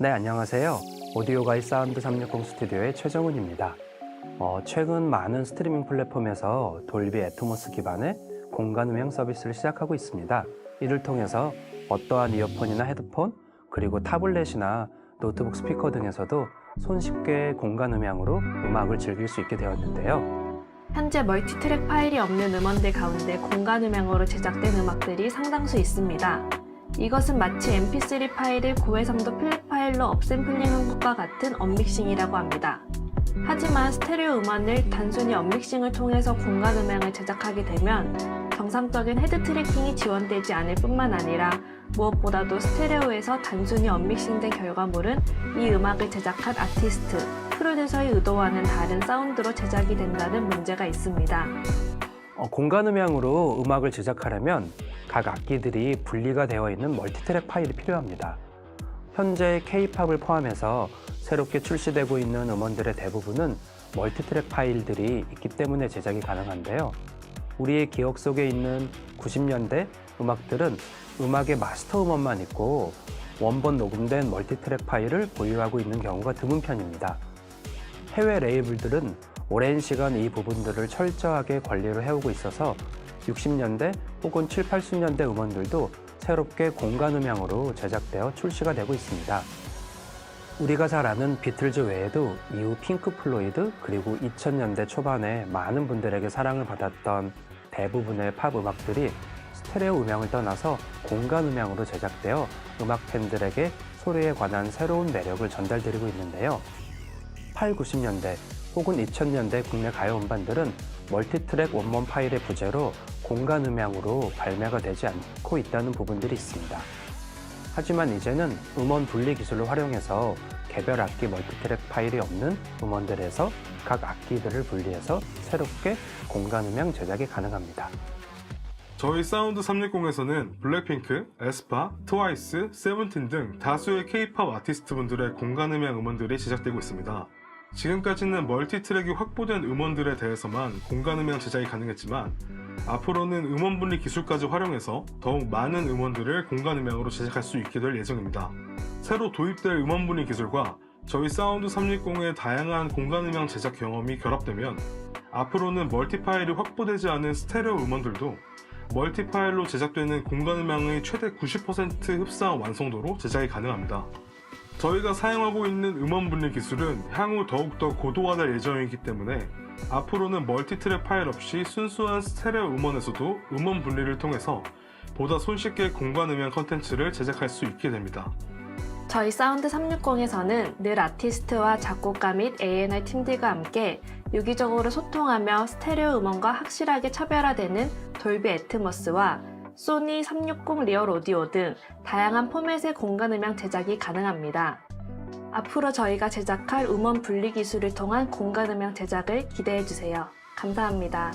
네, 안녕하세요. 오디오 가이 사운드 360 스튜디오의 최정훈입니다. 최근 많은 스트리밍 플랫폼에서 돌비 애트모스 기반의 공간 음향 서비스를 시작하고 있습니다. 이를 통해서 어떠한 이어폰이나 헤드폰, 그리고 타블렛이나 노트북 스피커 등에서도 손쉽게 공간 음향으로 음악을 즐길 수 있게 되었는데요. 현재 멀티트랙 파일이 없는 음원들 가운데 공간 음향으로 제작된 음악들이 상당수 있습니다. 이것은 마치 mp3 파일을 고해상도 플랫 파일로 업샘플링한 것과 같은 언믹싱이라고 합니다. 하지만 스테레오 음원을 단순히 언믹싱을 통해서 공간 음향을 제작하게 되면 정상적인 헤드 트래킹이 지원되지 않을 뿐만 아니라 무엇보다도 스테레오에서 단순히 언믹싱된 결과물은 이 음악을 제작한 아티스트, 프로듀서의 의도와는 다른 사운드로 제작이 된다는 문제가 있습니다. 공간 음향으로 음악을 제작하려면 각 악기들이 분리가 되어 있는 멀티트랙 파일이 필요합니다. 현재 K-팝을 포함해서 새롭게 출시되고 있는 음원들의 대부분은 멀티트랙 파일들이 있기 때문에 제작이 가능한데요. 우리의 기억 속에 있는 90년대 음악들은 음악의 마스터 음원만 있고 원본 녹음된 멀티트랙 파일을 보유하고 있는 경우가 드문 편입니다. 해외 레이블들은 오랜 시간 이 부분들을 철저하게 관리를 해오고 있어서 60년대 혹은 7, 80년대 음원들도 새롭게 공간 음향으로 제작되어 출시가 되고 있습니다. 우리가 잘 아는 비틀즈 외에도 이후 핑크 플로이드 그리고 2000년대 초반에 많은 분들에게 사랑을 받았던 대부분의 팝 음악들이 스테레오 음향을 떠나서 공간 음향으로 제작되어 음악 팬들에게 소리에 관한 새로운 매력을 전달드리고 있는데요. 8, 90년대 혹은 2000년대 국내 가요 음반들은 멀티트랙 원본 파일의 부재로 공간 음향으로 발매가 되지 않고 있다는 부분들이 있습니다. 하지만 이제는 음원 분리 기술을 활용해서 개별 악기 멀티트랙 파일이 없는 음원들에서 각 악기들을 분리해서 새롭게 공간 음향 제작이 가능합니다. 저희 사운드 360에서는 블랙핑크, 에스파, 트와이스, 세븐틴 등 다수의 K-팝 아티스트분들의 공간 음향 음원들이 제작되고 있습니다. 지금까지는 멀티트랙이 확보된 음원들에 대해서만 공간 음향 제작이 가능했지만 앞으로는 음원 분리 기술까지 활용해서 더욱 많은 음원들을 공간 음향으로 제작할 수 있게 될 예정입니다. 새로 도입될 음원 분리 기술과 저희 사운드 360의 다양한 공간 음향 제작 경험이 결합되면 앞으로는 멀티파일이 확보되지 않은 스테레오 음원들도 멀티파일로 제작되는 공간 음향의 최대 90% 흡사한 완성도로 제작이 가능합니다. 저희가 사용하고 있는 음원 분리 기술은 향후 더욱더 고도화될 예정이기 때문에 앞으로는 멀티트랙 파일 없이 순수한 스테레오 음원에서도 음원 분리를 통해서 보다 손쉽게 공간 음향 컨텐츠를 제작할 수 있게 됩니다. 저희 사운드 360에서는 늘 아티스트와 작곡가 및 A&R 팀들과 함께 유기적으로 소통하며 스테레오 음원과 확실하게 차별화되는 돌비 애트모스와 소니 360 리얼 오디오 등 다양한 포맷의 공간 음향 제작이 가능합니다. 앞으로 저희가 제작할 음원 분리 기술을 통한 공간 음향 제작을 기대해주세요. 감사합니다.